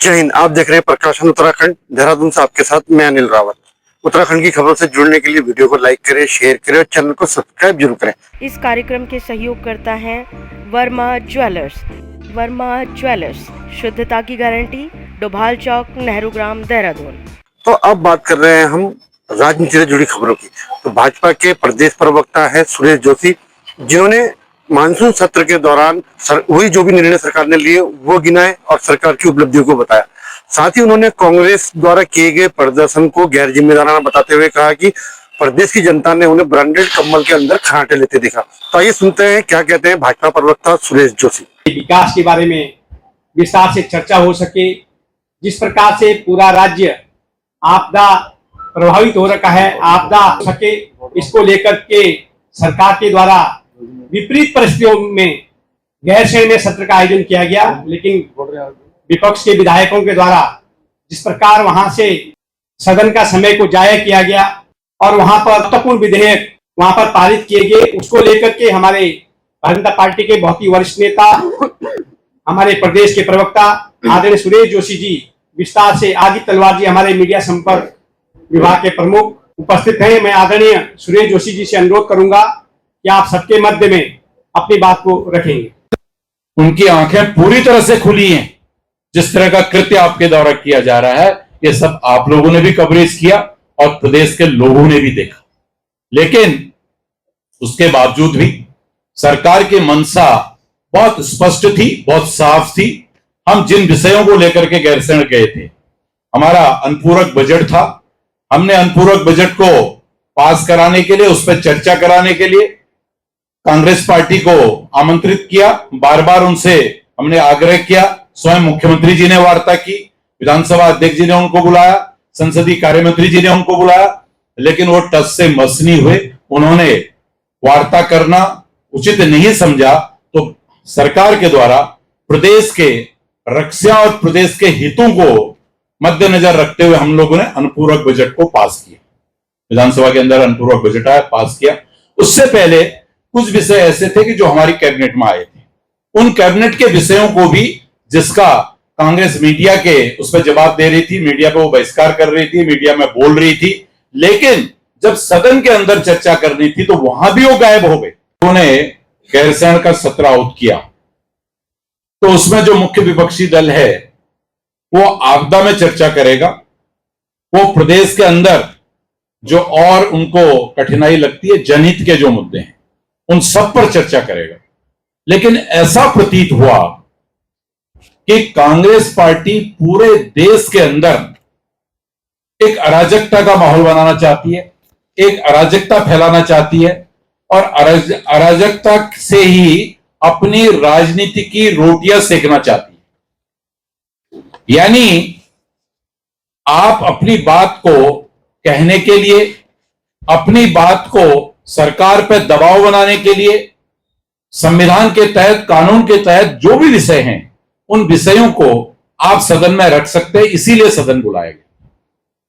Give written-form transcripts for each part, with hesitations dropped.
जय हिंद। आप देख रहे हैं प्रकाशन उत्तराखंड, देहरादून से आपके साथ मैं अनिल रावत। उत्तराखंड की खबरों से जुड़ने के लिए वीडियो को लाइक करें, शेयर करें और चैनल को सब्सक्राइब जरूर करें। इस कार्यक्रम के सहयोग करता है वर्मा ज्वेलर्स। वर्मा ज्वेलर्स, शुद्धता की गारंटी, डोभाल चौक, नेहरू ग्राम, देहरादून। तो अब बात कर रहे हैं हम राजनीति से जुड़ी खबरों की। तो भाजपा के प्रदेश प्रवक्ता है सुरेश जोशी, जिन्होंने मानसून सत्र के दौरान वही जो भी निर्णय सरकार ने लिए वो गिनाए और सरकार की उपलब्धियों को बताया। साथ ही उन्होंने कांग्रेस द्वारा किए गए प्रदर्शन को गैर जिम्मेदाराना बताते हुए कहा कि प्रदेश की जनता ने उन्हें ब्रांडेड कम्बल के अंदर खराटे लेते देखा। तो आइए सुनते हैं क्या कहते हैं भाजपा प्रवक्ता सुरेश जोशी। विकास के बारे में विस्तार से चर्चा हो सके। जिस प्रकार से पूरा राज्य आपदा प्रभावित हो रखा है, आपदा सके इसको लेकर के सरकार के द्वारा विपरीत परिस्थितियों में गैरसैंण में सत्र का आयोजन किया गया, लेकिन विपक्ष के विधायकों के द्वारा जिस प्रकार वहां से सदन का समय को जाया किया गया और वहां पर महत्वपूर्ण विधेयक वहां पर पारित किए गए, उसको लेकर के हमारे भारतीय जनता पार्टी के बहुत ही वरिष्ठ नेता, हमारे प्रदेश के प्रवक्ता आदरणीय सुरेश जोशी जी विस्तार से, आदि तलवार जी हमारे मीडिया संपर्क विभाग के प्रमुख उपस्थित हैं। मैं आदरणीय सुरेश जोशी जी से अनुरोध करूंगा कि आप सबके मध्य में अपनी बात को रखेंगे। उनकी आंखें पूरी तरह से खुली हैं। जिस तरह का कृत्य आपके द्वारा किया जा रहा है, ये सब आप लोगों ने भी कवरेज किया और प्रदेश के लोगों ने भी देखा, लेकिन उसके बावजूद भी सरकार की मंशा बहुत स्पष्ट थी, बहुत साफ थी। हम जिन विषयों को लेकर के गैरसैंण गए थे, हमारा अनुपूरक बजट था। हमने अनुपूरक बजट को पास कराने के लिए, उस पर चर्चा कराने के लिए कांग्रेस पार्टी को आमंत्रित किया। बार बार उनसे हमने आग्रह किया। स्वयं मुख्यमंत्री जी ने वार्ता की, विधानसभा अध्यक्ष जी ने उनको बुलाया, संसदीय कार्य मंत्री जी ने उनको बुलाया, लेकिन वो टस से मस नहीं हुए। उन्होंने वार्ता करना उचित नहीं समझा, तो सरकार के द्वारा प्रदेश के रक्षा और प्रदेश के हितों को मद्देनजर रखते हुए हम लोगों ने अनुपूरक बजट को पास किया। विधानसभा के अंदर अनुपूरक बजट आया, पास किया। उससे पहले कुछ विषय ऐसे थे कि जो हमारी कैबिनेट में आए थे, उन कैबिनेट के विषयों को भी, जिसका कांग्रेस मीडिया के उस पर जवाब दे रही थी, मीडिया पे वो बहिष्कार कर रही थी, मीडिया में बोल रही थी, लेकिन जब सदन के अंदर चर्चा करनी थी तो वहां भी वो गायब हो गए। उन्होंने गैरसैंण का सत्र आउट किया, तो उसमें जो मुख्य विपक्षी दल है वो आपदा में चर्चा करेगा, वो प्रदेश के अंदर जो और उनको कठिनाई लगती है, जनहित के जो मुद्दे हैं उन सब पर चर्चा करेगा। लेकिन ऐसा प्रतीत हुआ कि कांग्रेस पार्टी पूरे देश के अंदर एक अराजकता का माहौल बनाना चाहती है, एक अराजकता फैलाना चाहती है और अराजकता से ही अपनी राजनीति की रोटियां सेकना चाहती है। यानी आप अपनी बात को कहने के लिए, अपनी बात को सरकार पर दबाव बनाने के लिए, संविधान के तहत, कानून के तहत जो भी विषय हैं, उन विषयों को आप सदन में रख सकते हैं, इसीलिए सदन बुलाया गया।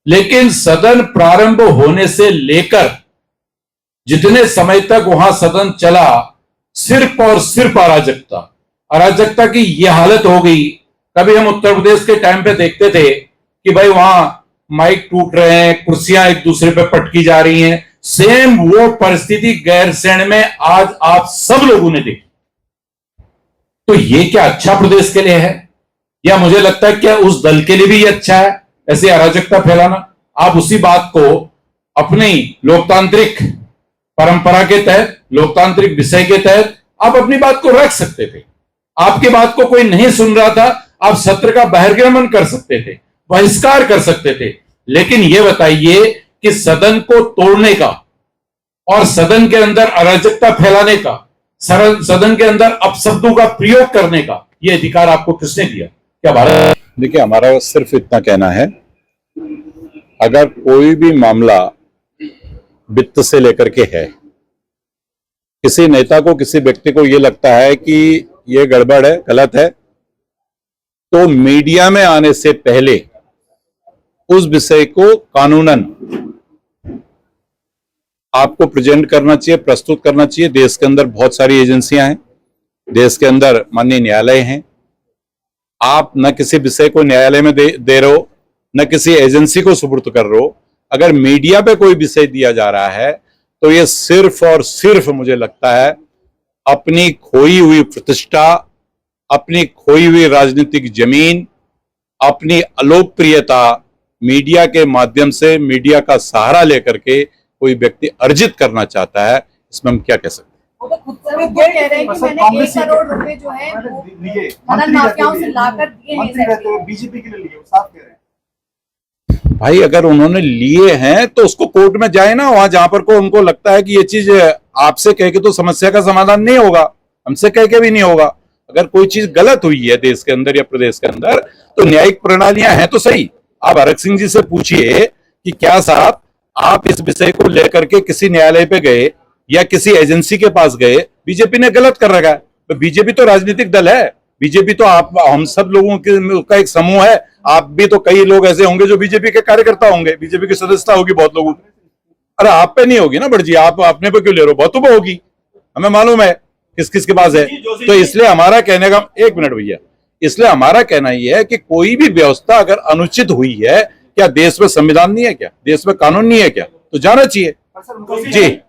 लेकिन सदन प्रारंभ होने से लेकर जितने समय तक वहां सदन चला, सिर्फ और सिर्फ अराजकता, अराजकता की यह हालत हो गई। कभी हम उत्तर प्रदेश के टाइम पे देखते थे कि भाई वहां माइक टूट रहे हैं, कुर्सियां एक दूसरे पे पटकी जा रही हैं। सेम वो परिस्थिति गैरसैंण में आज आप सब लोगों ने देखी। तो ये क्या अच्छा प्रदेश के लिए है, या मुझे लगता है क्या उस दल के लिए भी ये अच्छा है ऐसी अराजकता फैलाना? आप उसी बात को अपनी लोकतांत्रिक परंपरा के तहत, लोकतांत्रिक विषय के तहत आप अपनी बात को रख सकते थे। आपकी बात को कोई नहीं सुन रहा था, आप सत्र का बहिर्गमन कर सकते थे, बहिष्कार कर सकते थे। लेकिन यह बताइए कि सदन को तोड़ने का और सदन के अंदर अराजकता फैलाने का, सदन के अंदर अपशब्दों का प्रयोग करने का यह अधिकार आपको किसने दिया? क्या भारत? देखिए, हमारा सिर्फ इतना कहना है, अगर कोई भी मामला वित्त से लेकर के है, किसी नेता को, किसी व्यक्ति को यह लगता है कि यह गड़बड़ है, गलत है, तो मीडिया में आने से पहले उस विषय को कानूनन आपको प्रेजेंट करना चाहिए, प्रस्तुत करना चाहिए। देश के अंदर बहुत सारी एजेंसियां हैं, देश के अंदर माननीय न्यायालय हैं, आप न किसी विषय को न्यायालय में दे रहे हो, न किसी एजेंसी को सुपुर्द कर रहे हो। अगर मीडिया पे कोई विषय दिया जा रहा है तो ये सिर्फ और सिर्फ मुझे लगता है अपनी खोई हुई प्रतिष्ठा, अपनी खोई हुई राजनीतिक जमीन, अपनी अलोकप्रियता मीडिया के माध्यम से, मीडिया का सहारा लेकर के कोई व्यक्ति अर्जित करना चाहता है। इसमें हम क्या कह सकते हैं? वो तो खुद से भी कह रहे हैं कि मैंने 1 करोड़ रुपए जो है वो खनन माफियाओं से लाकर दिए हैं। बीजेपी के लिए लिए, वो साफ कह रहे हैं। भाई अगर उन्होंने लिए हैं तो उसको कोर्ट में जाए ना, वहां जहां पर को उनको लगता है कि ये चीज आपसे कह के तो समस्या का समाधान नहीं होगा, हमसे कह के भी नहीं होगा। अगर कोई चीज गलत हुई है देश के अंदर या प्रदेश के अंदर तो न्यायिक प्रणालियां हैं तो सही। आप हरक सिंह जी से पूछिए कि क्या साहब आप इस विषय को लेकर के किसी न्यायालय पे गए या किसी एजेंसी के पास गए, बीजेपी ने गलत कर रखा है। तो बीजेपी तो राजनीतिक दल है, बीजेपी तो आप हम सब लोगों का एक समूह है। आप भी तो कई लोग ऐसे होंगे जो बीजेपी के कार्यकर्ता होंगे, बीजेपी की सदस्यता होगी बहुत लोगों की। अरे आप पे नहीं होगी ना बड़ जी, आप अपने पे क्यों ले रहे हो? बहुतों पे होगी, हमें मालूम है किस किस के पास है। तो इसलिए हमारा कहने का, एक मिनट भैया, इसलिए हमारा कहना ये है कि कोई भी व्यवस्था अगर अनुचित हुई है, क्या देश में संविधान नहीं है क्या, देश में कानून नहीं है क्या, तो जाना चाहिए जी।